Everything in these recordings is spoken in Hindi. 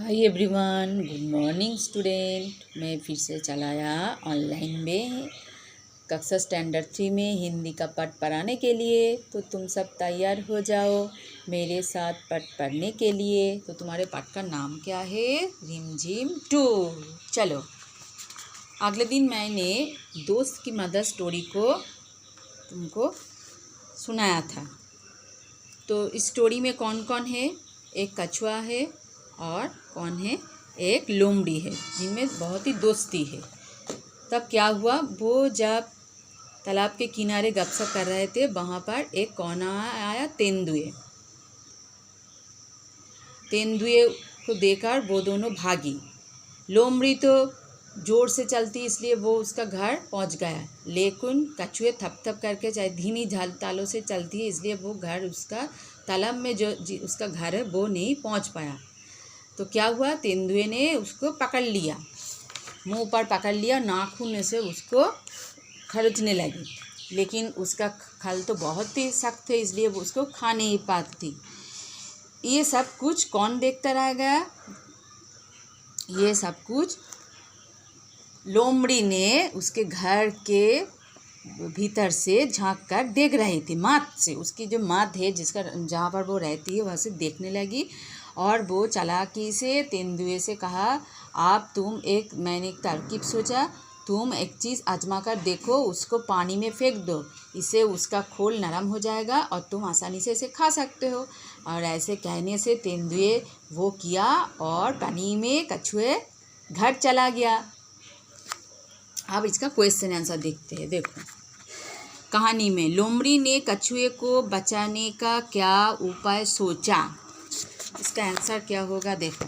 Hi everyone, good morning student. मैं फिर से चला आया ऑनलाइन में कक्षा स्टैंडर्ड 3 में हिंदी का पाठ पढ़ाने के लिए। तो तुम सब तैयार हो जाओ मेरे साथ पाठ पढ़ने के लिए। तो तुम्हारे पाठ का नाम क्या है? रिमझिम 2। चलो, अगले दिन मैंने दोस्त की मदर स्टोरी को तुमको सुनाया था। तो इस स्टोरी में कौन कौन है? एक कछुआ है और कौन है? एक लोमड़ी है, जिनमें बहुत ही दोस्ती है। तब क्या हुआ, वो जब तालाब के किनारे गपशप कर रहे थे, वहाँ पर एक कौन आया? तेंदुए। तेंदुए को देखकर वो दोनों भागी। लोमड़ी तो जोर से चलती, इसलिए वो उसका घर पहुँच गया, लेकिन कछुए थप थप करके चाहे धीमी तालों से चलती है, इसलिए वो घर उसका तालाब में जो उसका घर है वो नहीं पहुँच पाया। तो क्या हुआ, तेंदुए ने उसको पकड़ लिया, मुंह पर पकड़ लिया, नाखून से उसको खरोचने लगी, लेकिन उसका खल तो बहुत ही सख्त है, इसलिए वो उसको खा नहीं पाती। ये सब कुछ कौन देखता रह गया? ये सब कुछ लोमड़ी ने उसके घर के भीतर से झांक कर देख रही थी। मात से, उसकी जो मात है जिसका जहाँ पर वो रहती है वहाँ से देखने लगी, और वो चालाकी से तेंदुए से कहा, मैंने एक तरकीब सोचा, तुम एक चीज़ आजमा कर देखो, उसको पानी में फेंक दो, इससे उसका खोल नरम हो जाएगा और तुम आसानी से इसे खा सकते हो। और ऐसे कहने से तेंदुए वो किया और पानी में कछुए घर चला गया। अब इसका क्वेश्चन आंसर देखते हैं। देखो, कहानी में लोमड़ी ने कछुए को बचाने का क्या उपाय सोचा? इसका आंसर क्या होगा? देखो,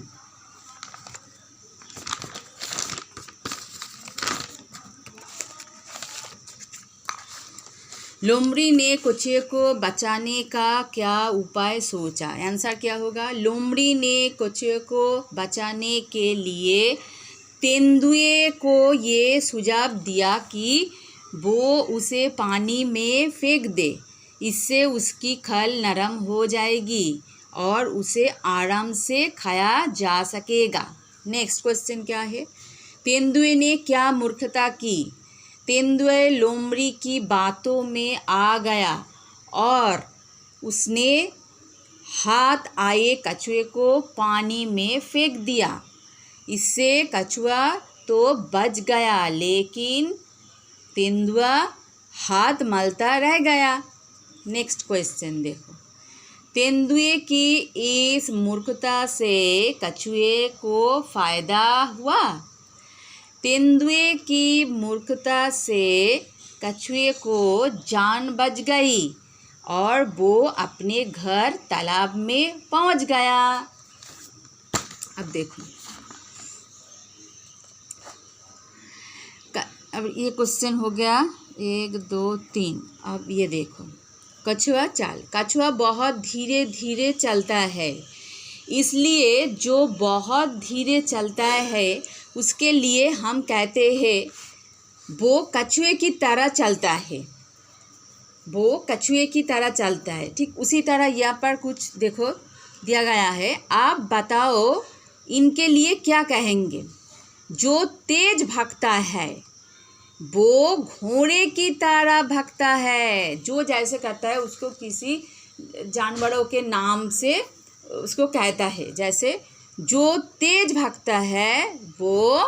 लोमड़ी ने कछुए को बचाने का क्या उपाय सोचा? आंसर क्या होगा? लोमड़ी ने कछुए को बचाने के लिए तेंदुए को ये सुझाव दिया कि वो उसे पानी में फेंक दे, इससे उसकी खल नरम हो जाएगी और उसे आराम से खाया जा सकेगा। नेक्स्ट क्वेश्चन क्या है? तेंदुए ने क्या मूर्खता की? तेंदुए लोमड़ी की बातों में आ गया और उसने हाथ आए कछुए को पानी में फेंक दिया। इससे कछुआ तो बच गया, लेकिन तेंदुआ हाथ मलता रह गया। नेक्स्ट क्वेश्चन देखो, तेंदुए की इस मूर्खता से कछुए को फायदा हुआ? तेंदुए की मूर्खता से कछुए को जान बच गई और वो अपने घर तालाब में पहुंच गया। अब देखो, अब ये क्वेश्चन हो गया 1 2 3। अब ये देखो, कछुआ चाल। कछुआ बहुत धीरे धीरे चलता है, इसलिए जो बहुत धीरे चलता है उसके लिए हम कहते हैं वो कछुए की तरह चलता है। वो कछुए की तरह चलता है। ठीक उसी तरह यहाँ पर कुछ देखो दिया गया है। आप बताओ इनके लिए क्या कहेंगे? जो तेज भागता है वो घोड़े की तरह भागता है। जो जैसे करता है उसको किसी जानवरों के नाम से उसको कहता है। जैसे जो तेज भागता है वो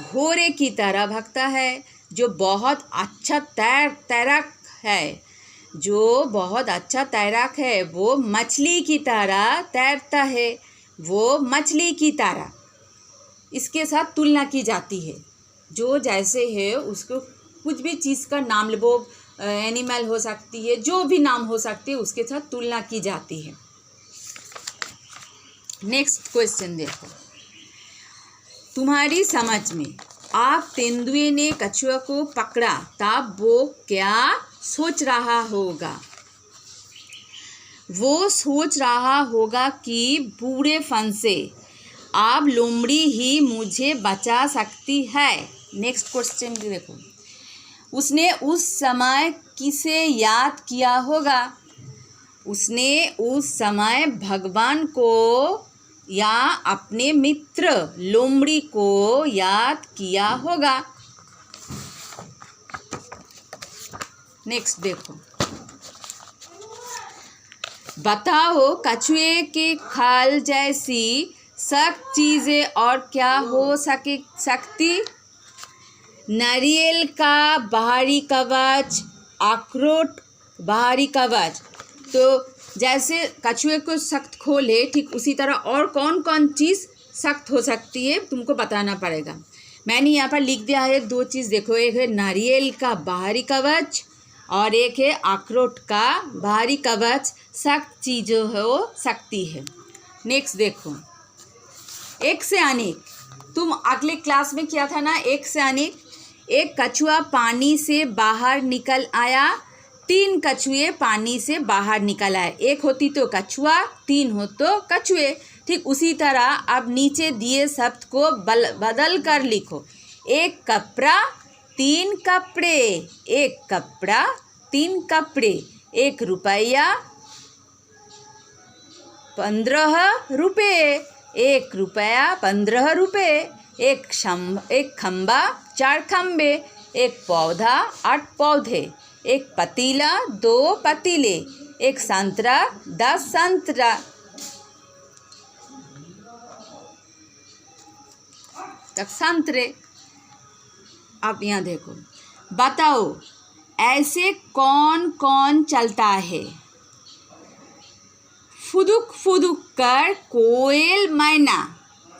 घोड़े की तरह भागता है। जो बहुत अच्छा तैराक है, जो बहुत अच्छा तैराक है वो मछली की तरह तैरता है। वो मछली की तरह इसके साथ तुलना की जाती है। जो जैसे है उसको कुछ भी चीज़ का नाम, वो एनिमल हो सकती है, जो भी नाम हो सकती है, उसके साथ तुलना की जाती है। नेक्स्ट क्वेश्चन देखो, तुम्हारी समझ में आप तेंदुए ने कछुआ को पकड़ा तब वो क्या सोच रहा होगा? वो सोच रहा होगा कि बुरे फन से अब लोमड़ी ही मुझे बचा सकती है। नेक्स्ट क्वेश्चन देखो, उसने उस समय किसे याद किया होगा? उसने उस समय भगवान को या अपने मित्र लोमड़ी को याद किया होगा। नेक्स्ट देखो, बताओ कछुए के खाल जैसी सख्त चीज़ें और क्या हो सकती। नारियल का बाहरी कवच, अखरोट बाहरी कवच। तो जैसे कछुए को सख्त खोल है, ठीक उसी तरह और कौन कौन चीज़ सख्त हो सकती है तुमको बताना पड़ेगा। मैंने यहाँ पर लिख दिया है 2 चीज़, देखो, एक है नारियल का बाहरी कवच और एक है अखरोट का बाहरी कवच। सख्त चीज़ें हो सकती है। नेक्स्ट देखो, एक से अनेक। तुम अगले क्लास में किया था ना, एक से अनेक। एक कछुआ पानी से बाहर निकल आया, 3 कछुए पानी से बाहर निकल आए। एक होती तो कछुआ, 3 हो तो कछुए। ठीक उसी तरह अब नीचे दिए शब्द को बदल कर लिखो। एक कपड़ा 3 कपड़े, एक कपड़ा 3 कपड़े। 1 रुपया 15 रुपये, 1 रुपया 15 रुपये। एक खम्बा 4 खम्बे, एक पौधा 8 पौधे, एक पतीला 2 पतीले, एक संतरा 10 संतरा। तक संतरे। अब यहाँ देखो, बताओ ऐसे कौन कौन चलता है। फुदुक फुदुक कर कोयल मैना,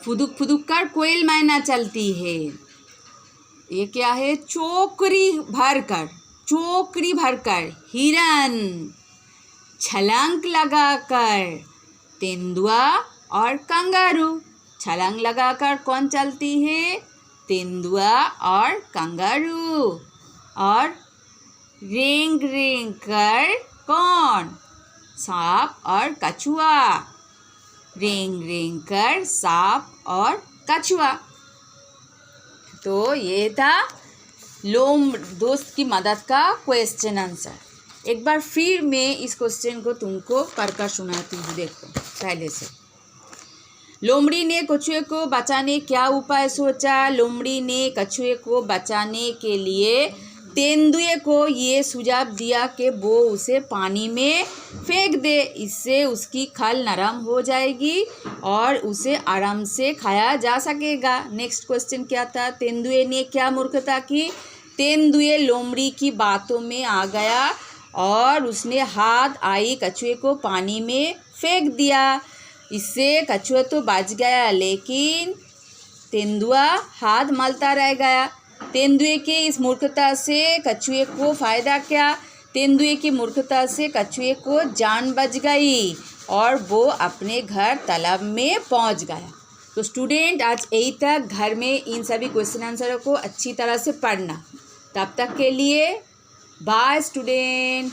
फुदुक फुदुक कर कोयल मैना चलती है। ये क्या है, चोकरी भरकर, चोकरी भरकर हिरन। छलांग लगाकर तेंदुआ और कंगारू, छलांग लगाकर कौन चलती है, तेंदुआ और कंगारू। और रेंग रेंग कर कौन, सांप और कछुआ, रेंग रेंग कर सांप और कछुआ। तो ये था लोम दोस्त की मदद का क्वेश्चन आंसर। एक बार फिर मैं इस क्वेश्चन को तुमको पढ़कर सुनाती हूँ। देखो पहले से। लोमड़ी ने कछुए को बचाने क्या उपाय सोचा। लोमड़ी ने कछुए को बचाने के लिए तेंदुए को ये सुझाव दिया कि वो उसे पानी में फेंक दे, इससे उसकी खाल नरम हो जाएगी और उसे आराम से खाया जा सकेगा। नेक्स्ट क्वेश्चन क्या था, तेंदुए ने क्या मूर्खता की। तेंदुए लोमड़ी की बातों में आ गया और उसने हाथ आई कछुए को पानी में फेंक दिया। इससे कछुआ तो बच गया, लेकिन तेंदुआ हाथ मलता रह गया। तेंदुए के इस मूर्खता से कछुए को फ़ायदा क्या। तेंदुए की मूर्खता से कछुए को जान बच गई और वो अपने घर तालाब में पहुंच गया। तो स्टूडेंट आज यही तक। घर में इन सभी क्वेश्चन आंसरों को अच्छी तरह से पढ़ना। तब तक के लिए बाय स्टूडेंट।